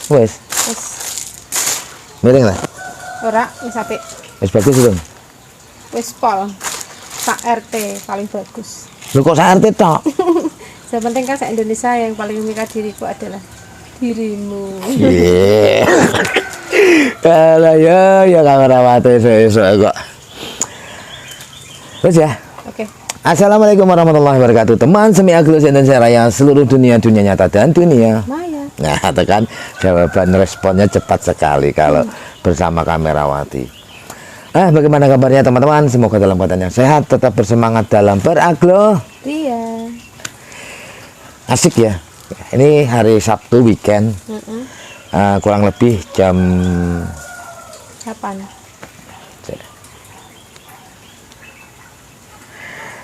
Wes. Wis. Miring lah. Ora wis apik. Wes bagus dong. Wis pol. Sak RT paling bagus. Lu kok sak RT tok? Yang penting kan sak Indonesia yang paling memikat diriku adalah dirimu. Iya. Kalau ya kamerawati esok kok. Terus ya. Oke. Assalamualaikum warahmatullahi wabarakatuh. Teman semi Aglo Indonesia Raya seluruh dunia nyata dan dunia Maya. Nah, itu kan jawaban responnya cepat sekali kalau bersama kamerawati. Bagaimana kabarnya teman-teman? Semoga dalam keadaan yang sehat, tetap bersemangat dalam beraglo. Iya. Asik ya. Ini hari Sabtu weekend. Kurang lebih jam 8.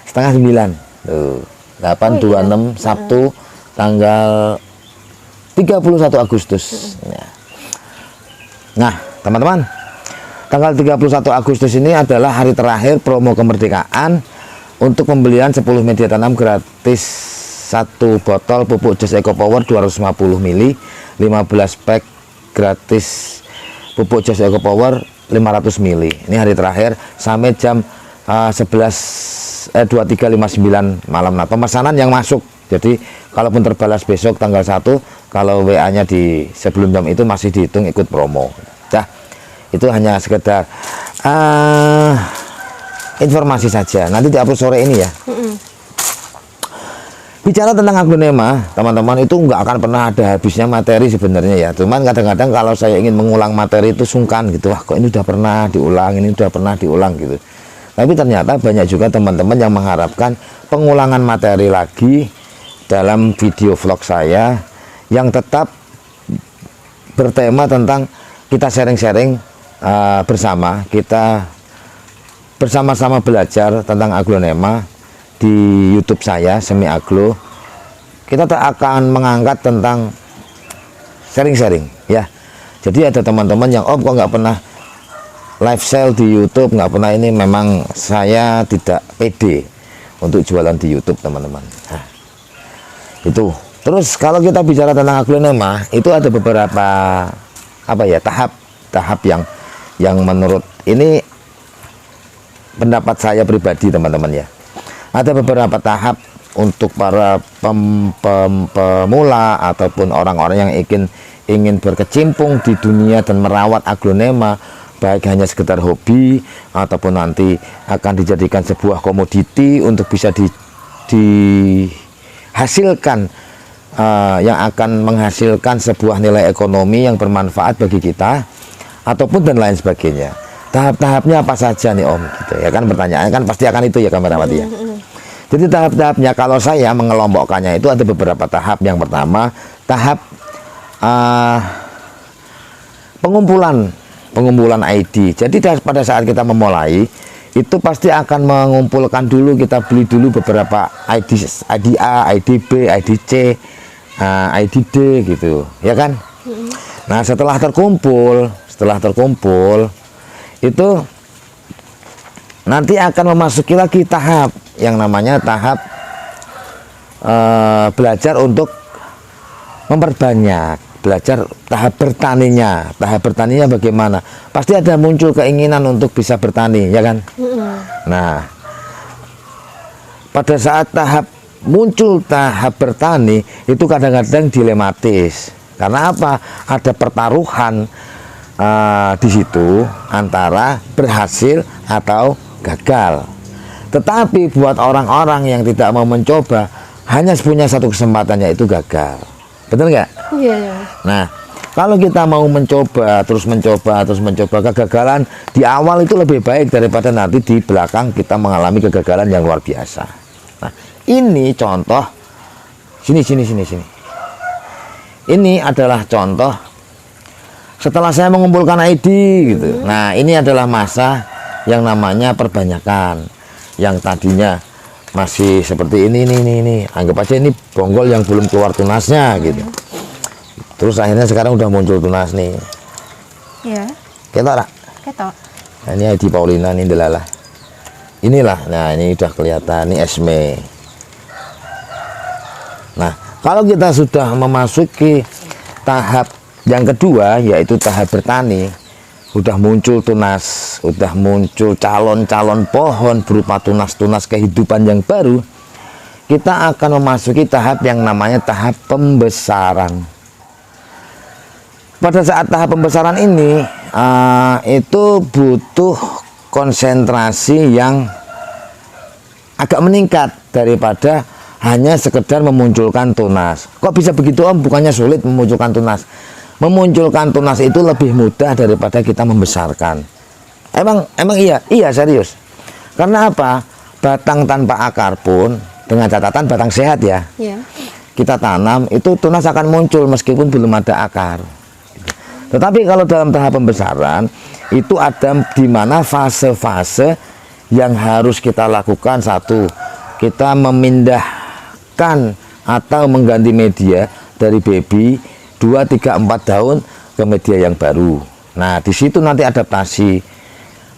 setengah 9. Tuh, 8.26 Sabtu tanggal 31 Agustus. Nah, teman-teman, tanggal 31 Agustus ini adalah hari terakhir promo kemerdekaan untuk pembelian 10 media tanam gratis 1 botol pupuk Just Eco Power 250 ml, 15 pack gratis pupuk Just Eco Power 500 ml. Ini hari terakhir sampai jam 23.59 malam. Nah, pemesanan yang masuk. Jadi kalaupun terbalas besok tanggal 1, kalau WA-nya di sebelum jam itu masih dihitung ikut promo. Dah, itu hanya sekedar informasi saja. Nanti diupload sore ini ya. Bicara tentang aglonema, teman-teman, itu nggak akan pernah ada habisnya materi sebenarnya ya. Cuman kadang-kadang kalau saya ingin mengulang materi itu sungkan gitu. Wah, kok ini udah pernah diulang, ini udah pernah diulang gitu. Tapi ternyata banyak juga teman-teman yang mengharapkan pengulangan materi lagi dalam video vlog saya yang tetap bertema tentang kita sharing-sharing bersama, kita bersama-sama belajar tentang aglonema di YouTube saya Semi Aglo. Kita akan mengangkat tentang sharing-sharing ya. Jadi ada teman-teman yang kok nggak pernah live sale di YouTube, nggak pernah ini. Memang saya tidak pede untuk jualan di YouTube, teman-teman. Nah, itu. Terus kalau kita bicara tentang aglonema, itu ada beberapa tahap yang menurut ini pendapat saya pribadi, teman-teman ya. Ada beberapa tahap untuk para pemula ataupun orang-orang yang ingin berkecimpung di dunia dan merawat aglonema, baik hanya sekedar hobi ataupun nanti akan dijadikan sebuah komoditi untuk bisa dihasilkan, yang akan menghasilkan sebuah nilai ekonomi yang bermanfaat bagi kita ataupun dan lain sebagainya. Tahap-tahapnya apa saja nih Om? Gitu ya kan, pertanyaannya kan pasti akan itu ya kamerawati ya. Jadi tahap-tahapnya kalau saya mengelompokkannya itu ada beberapa tahap. Yang pertama tahap pengumpulan ID. Jadi pada saat kita memulai itu pasti akan mengumpulkan dulu, kita beli dulu beberapa ID A, ID B, ID C, ID D gitu ya kan. Nah, setelah terkumpul itu nanti akan memasuki lagi tahap yang namanya tahap belajar untuk memperbanyak, belajar tahap bertaninya bagaimana. Pasti ada muncul keinginan untuk bisa bertani ya kan. Nah, pada saat muncul tahap bertani itu kadang-kadang dilematis. Karena apa? Ada pertaruhan di situ antara berhasil atau gagal. Tetapi buat orang-orang yang tidak mau mencoba, hanya punya satu kesempatan, yaitu gagal. Betul nggak? Iya. Nah, kalau kita mau mencoba terus mencoba, kegagalan di awal itu lebih baik daripada nanti di belakang kita mengalami kegagalan yang luar biasa. Nah, ini contoh. Sini. Ini adalah contoh setelah saya mengumpulkan ID gitu. Nah, ini adalah masa yang namanya perbanyakan. Yang tadinya masih seperti ini. Anggap aja ini bonggol yang belum keluar tunasnya gitu. Terus akhirnya sekarang udah muncul tunas nih. Iya. Ketok. Nah, ini ID Paulina, ini Delala. Inilah. Nah, ini udah kelihatan, ini Esme. Nah, kalau kita sudah memasuki tahap Yang kedua yaitu tahap bertani. Udah muncul tunas, udah muncul calon-calon pohon berupa tunas-tunas kehidupan yang baru. Kita akan memasuki tahap yang namanya tahap pembesaran. Pada saat tahap pembesaran ini itu butuh konsentrasi yang agak meningkat daripada hanya sekedar memunculkan tunas. Kok bisa begitu Om? Bukannya sulit memunculkan tunas? Memunculkan tunas itu lebih mudah daripada kita membesarkan. Emang iya serius. Karena apa? Batang tanpa akar pun, dengan catatan batang sehat ya, kita tanam itu tunas akan muncul meskipun belum ada akar. Tetapi kalau dalam tahap pembesaran itu ada di mana fase-fase yang harus kita lakukan. Satu, kita memindahkan atau mengganti media dari baby 2, 3, 4 daun ke media yang baru. Nah, di situ nanti adaptasi.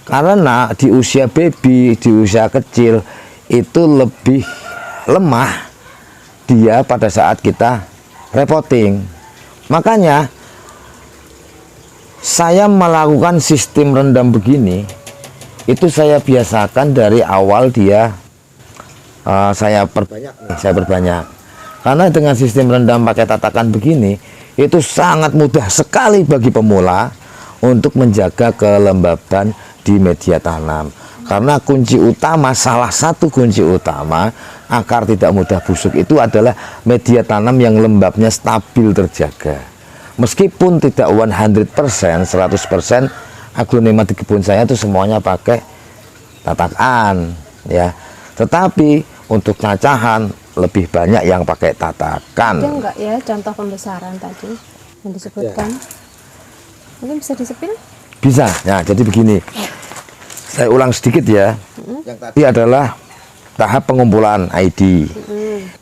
Karena di usia baby, di usia kecil itu lebih lemah dia pada saat kita repotting. Makanya saya melakukan sistem rendam begini, itu saya biasakan dari awal dia saya perbanyak. Karena dengan sistem rendam pakai tatakan begini, itu sangat mudah sekali bagi pemula untuk menjaga kelembaban di media tanam. Karena kunci utama, salah satu kunci utama akar tidak mudah busuk itu adalah media tanam yang lembabnya stabil terjaga. Meskipun tidak 100%, 100% aglonema di kebun saya itu semuanya pakai tatakan ya. Tetapi untuk cacahan lebih banyak yang pakai tatakan. Ada enggak ya contoh pembesaran tadi yang disebutkan? Mungkin bisa disepil? Bisa. Nah, jadi begini. Saya ulang sedikit ya. Yang tadi adalah tahap pengumpulan ID.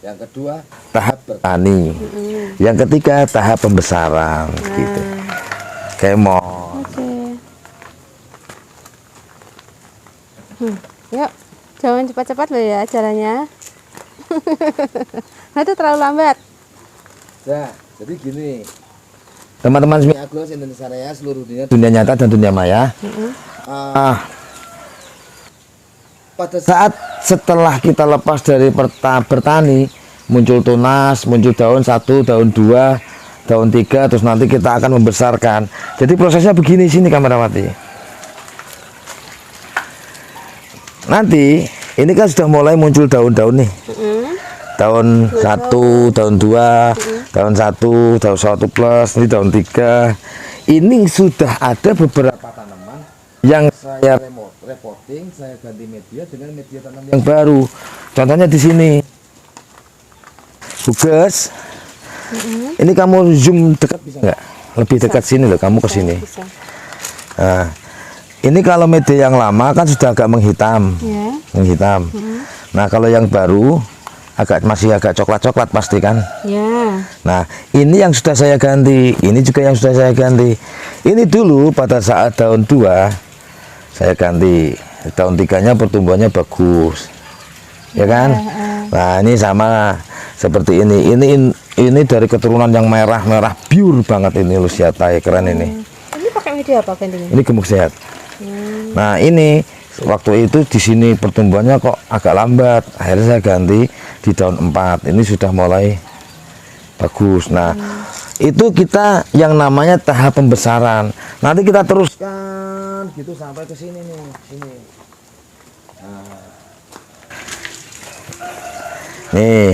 Yang kedua tahap bertani. Yang ketiga tahap pembesaran. Gitu. Kemon. Oke. Yuk, jangan cepat-cepat loh ya jalannya. Nah, itu terlalu lambat. Nah, jadi gini. Teman-teman Semi Agros Indonesia Raya, seluruh dunia nyata dan dunia maya. Pada saat setelah kita lepas dari bertani, muncul tunas, muncul daun 1, daun 2, daun 3, terus nanti kita akan membesarkan. Jadi prosesnya begini sini kamerawati. Nanti ini kan sudah mulai muncul daun-daun nih. Daun 1, daun 2, daun 1, daun 1 plus, ini daun 3. Ini sudah ada beberapa tanaman yang saya repotting, saya ganti media dengan media tanam yang baru. Contohnya di sini. Buges. Ini kamu zoom dekat bisa nggak? Lebih dekat sini loh, kamu ke sini. Nah, ini kalau media yang lama kan sudah agak menghitam. Menghitam. Nah, kalau yang baru masih agak coklat-coklat pasti kan. Nah, ini yang sudah saya ganti, ini juga yang sudah saya ganti. Ini dulu pada saat daun 2 saya ganti, daun 3-nya pertumbuhannya bagus, ya kan. Nah, ini sama seperti ini. Ini dari keturunan yang merah pure banget ini Luciata, keren ini. Ini pakai media apa gantinya? Ini gemuk sehat. Nah, ini waktu itu di sini pertumbuhannya kok agak lambat, akhirnya saya ganti di daun 4. Ini sudah mulai bagus. Nah, itu kita yang namanya tahap pembesaran. Nanti kita teruskan gitu sampai ke sini nih, sini. Nah. Nih.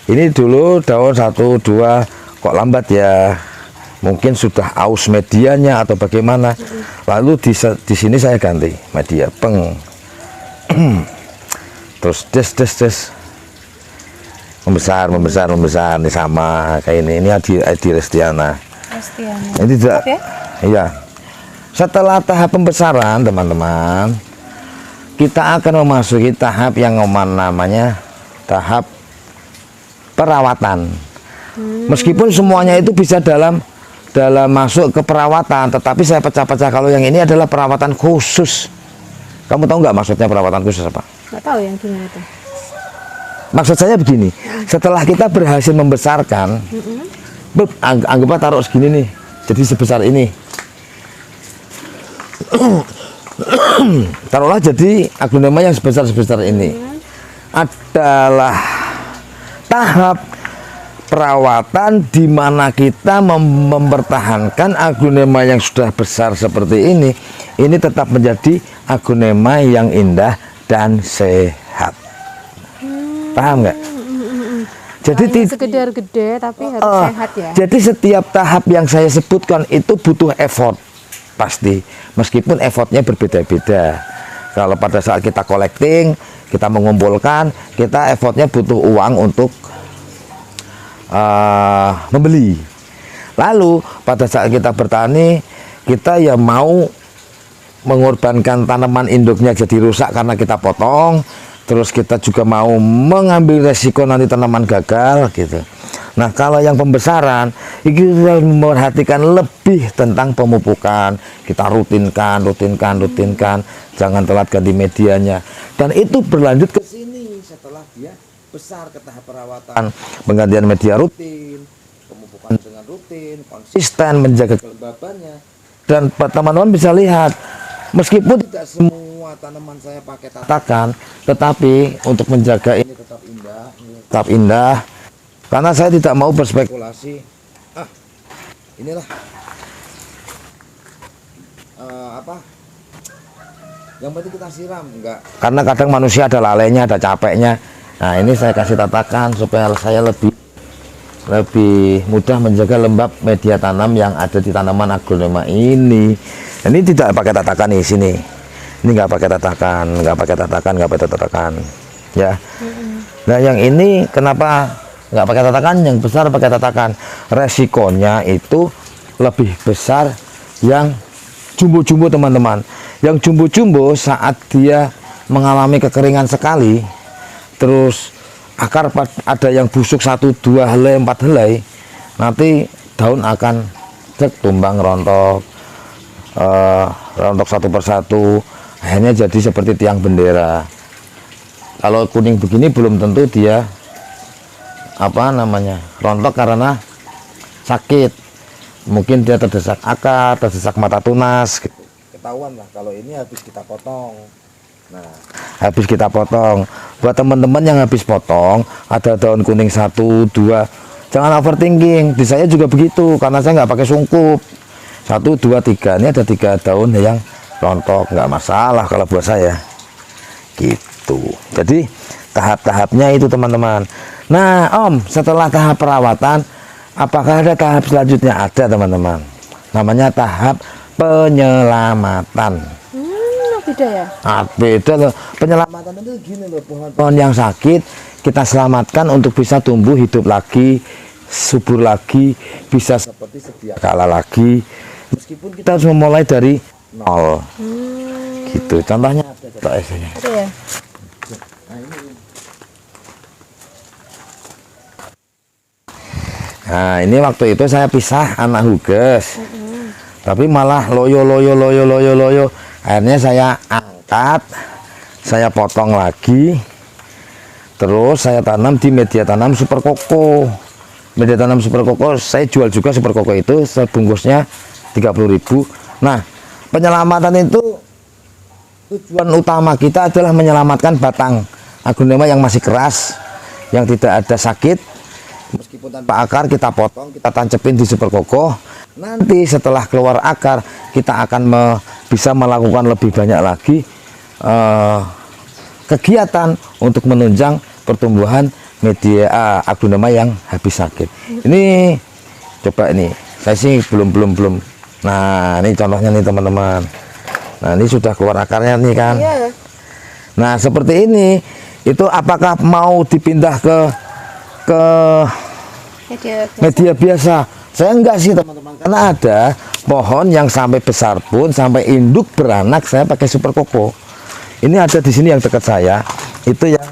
Ini dulu daun 1, 2 kok lambat ya. Mungkin sudah aus medianya atau bagaimana. Lalu di sini saya ganti media, peng. Terus des. Membesar ini sama kayak ini. Ini Adi Restiana. Ini tidak. Iya. Setelah tahap pembesaran, teman-teman, kita akan memasuki tahap yang namanya tahap perawatan. Meskipun semuanya itu bisa dalam masuk ke perawatan, tetapi saya pecah-pecah. Kalau yang ini adalah perawatan khusus. Kamu tahu nggak maksudnya perawatan khusus apa? Nggak tahu yang gimana itu. Maksud saya begini, setelah kita berhasil membesarkan, Anggaplah taruh segini nih, jadi sebesar ini. Taruhlah jadi aglonema yang sebesar ini adalah tahap perawatan di mana kita mempertahankan aglonema yang sudah besar seperti ini tetap menjadi aglonema yang indah dan sehat. Paham nggak? Jadi sekedar gede tapi harus sehat ya. Jadi setiap tahap yang saya sebutkan itu butuh effort pasti, meskipun effortnya berbeda-beda. Kalau pada saat kita collecting, kita mengumpulkan, kita effortnya butuh uang untuk membeli. Lalu pada saat kita bertani, kita ya mau mengorbankan tanaman induknya jadi rusak karena kita potong. Terus kita juga mau mengambil resiko nanti tanaman gagal gitu. Nah kalau yang pembesaran kita memperhatikan lebih tentang pemupukan. Kita rutinkan, jangan telat ganti medianya. Dan itu berlanjut ke sini setelah dia besar ke tahap perawatan, penggantian media rutin, pemupukan dengan rutin, konsisten menjaga kelembabannya. Dan teman-teman bisa lihat, meskipun tidak semua tanaman saya pakai tatakan, tetapi untuk menjaga ini tetap indah, karena saya tidak mau berspekulasi. Inilah yang penting kita siram, enggak, karena kadang manusia ada lalainya, ada capeknya. Nah ini saya kasih tatakan supaya saya lebih mudah menjaga lembab media tanam yang ada di tanaman aglonema ini. Ini tidak pakai tatakan di sini. Ini nggak pakai tatakan, ya. Nah yang ini kenapa nggak pakai tatakan? Yang besar pakai tatakan. Resikonya itu lebih besar yang jumbo-jumbo teman-teman. Yang jumbo-jumbo saat dia mengalami kekeringan sekali, terus akar ada yang busuk 1, 2 helai, 4 helai, nanti daun akan tumbang, rontok satu persatu, akhirnya jadi seperti tiang bendera. Kalau kuning begini belum tentu dia rontok karena sakit, mungkin dia terdesak akar, terdesak mata tunas gitu. Ketahuan lah kalau ini habis kita potong. Nah, habis kita potong, buat teman-teman yang habis potong ada daun kuning 1, 2, jangan overthinking. Di saya juga begitu, karena saya nggak pakai sungkup. 1, 2, 3, ini ada 3 daun yang rontok, nggak masalah kalau buat saya gitu. Jadi tahap-tahapnya itu teman-teman. Nah Om, setelah tahap perawatan, apakah ada tahap selanjutnya? Ada teman-teman, namanya tahap penyelamatan. Beda ya? Beda loh. Penyelamatan itu gini loh, pohon yang sakit kita selamatkan untuk bisa tumbuh hidup lagi, subur lagi, bisa seperti sedia kala lagi, meskipun kita harus memulai dari nol. Gitu. Contohnya ada esnya. Ada ya? Nah ini waktu itu saya pisah anak huges, tapi malah loyo. Akhirnya saya angkat, saya potong lagi, terus saya tanam di media tanam Super Koko. Media tanam Super Koko saya jual juga, Super Koko itu sebungkusnya 30.000. Nah penyelamatan itu tujuan utama kita adalah menyelamatkan batang aglonema yang masih keras, yang tidak ada sakit. Meskipun tanpa akar kita potong, kita tancepin di Super Koko. Nanti setelah keluar akar kita akan bisa melakukan lebih banyak lagi kegiatan untuk menunjang pertumbuhan media aglonema yang habis sakit. Ini coba ini saya sih belum. Nah ini contohnya nih teman-teman. Nah ini sudah keluar akarnya nih kan. Iya. Nah seperti ini, itu apakah mau dipindah ke media biasa? Saya enggak sih teman-teman, karena ada pohon yang sampai besar pun, sampai induk beranak saya pakai Super Koko. Ini ada di sini yang dekat saya, itu yang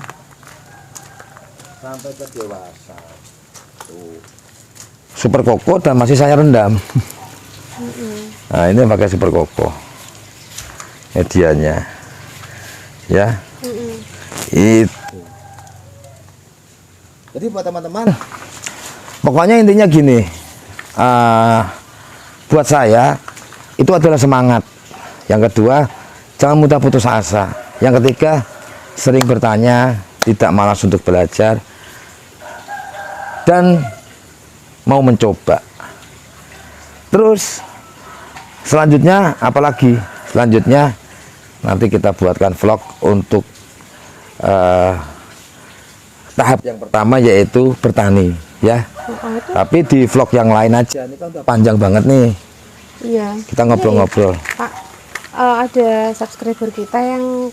sampai ke dewasa. Tuh. Super Koko dan masih saya rendam. Nah ini pakai Super Koko medianya, ya. Itu. Jadi buat teman-teman, pokoknya intinya gini, buat saya itu adalah semangat. Yang kedua, jangan mudah putus asa. Yang ketiga, sering bertanya, tidak malas untuk belajar, dan mau mencoba. Terus selanjutnya apalagi? Selanjutnya nanti kita buatkan vlog untuk tahap yang pertama, yaitu bertani ya. Tapi di vlog yang lain aja, ini kan udah panjang banget nih. Iya. Kita ngobrol-ngobrol. Pak, ada subscriber kita yang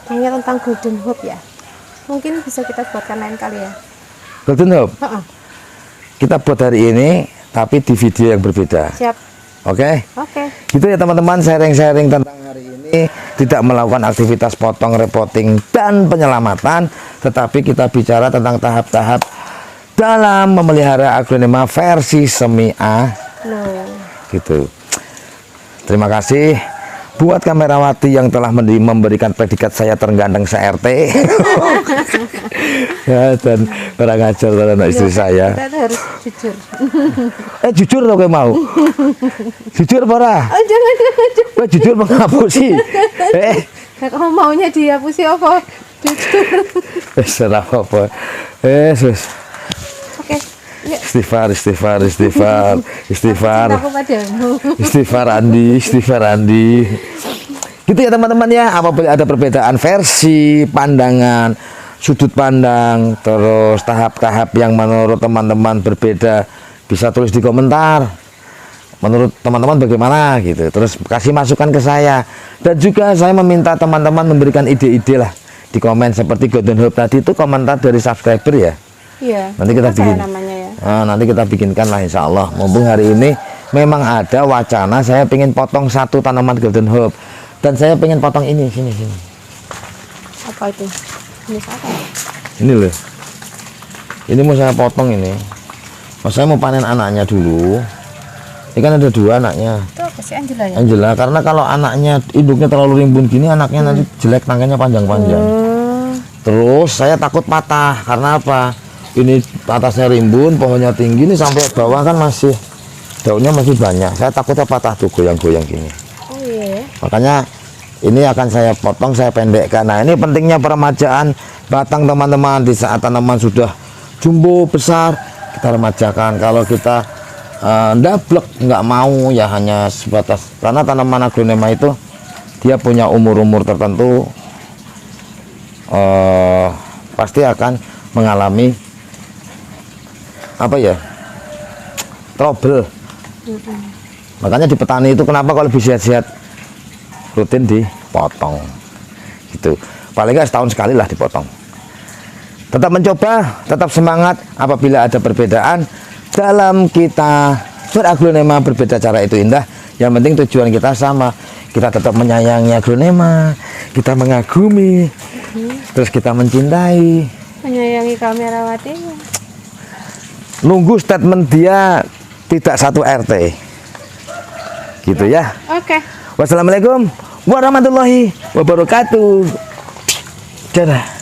tanya tentang Golden Hope ya. Mungkin bisa kita buatkan lain kali ya. Golden Hope. Heeh. Kita buat hari ini, tapi di video yang berbeda. Siap. Oke. Oke. Gitu ya teman-teman, sharing-sharing tentang hari ini. Tidak melakukan aktivitas potong, repotting, dan penyelamatan, tetapi kita bicara tentang tahap-tahap dalam memelihara aglonema versi semi A. Loh. Gitu. Terima kasih buat kamerawati yang telah memberikan predikat saya terganteng se-RT. Ya, dan kurang ajar pada anak istri saya. Kita tuh harus jujur. Jujur loh kayak mau. Jujur para. Oh, jangan. Jujur menghapusi. Nah, kamu maunya dihapusi apa? Jujur. Serah apa. Sus. Oke. Yuk. Istighfar. Aku padamu. Istighfar Andi. Gitu ya teman-teman ya. Apabila ada perbedaan versi, pandangan, sudut pandang, terus tahap-tahap yang menurut teman-teman berbeda, bisa tulis di komentar. Menurut teman-teman bagaimana gitu. Terus kasih masukan ke saya. Dan juga saya meminta teman-teman memberikan ide-ide lah di komen, seperti Golden Hope tadi itu komentar dari subscriber ya. Iya. Nanti kita apa bikin. namanya ya? Nanti kita bikinkan lah insya Allah. Mumpung hari ini memang ada wacana saya pengen potong satu tanaman Golden Hope, dan saya pengen potong ini sini. Apa itu? Ini apa? Ini loh. Ini mau saya potong ini. Saya mau panen anaknya dulu. Ini kan ada dua anaknya. Itu apa sih, Angela ya? Angela, karena kalau anaknya induknya terlalu rimbun gini, anaknya nanti jelek, tangkanya panjang-panjang. Terus saya takut patah, karena apa? Ini atasnya rimbun, pohonnya tinggi, ini sampai bawah kan masih daunnya masih banyak. Saya takutnya patah tuh, goyang-goyang gini. Oh iya. Makanya ini akan saya potong, saya pendekkan. Nah, ini pentingnya peremajaan batang teman-teman. Di saat tanaman sudah jumbo besar, kita remajakan. Kalau kita ndablek, nggak mau ya hanya sebatas, karena tanaman aglonema itu dia punya umur-umur tertentu, pasti akan mengalami apa ya, trouble. Makanya di petani itu kenapa kalau lebih sehat-sehat rutin dipotong gitu, paling nggak setahun sekali lah dipotong. Tetap mencoba, tetap semangat. Apabila ada perbedaan dalam kita beraglonema, berbeda cara itu indah. Yang penting tujuan kita sama, kita tetap menyayangi aglonema, kita mengagumi, terus kita mencintai, Menyayangi kamerawati. nunggu statement dia tidak satu RT gitu ya. Oke. Wassalamualaikum warahmatullahi wabarakatuh. Dadah.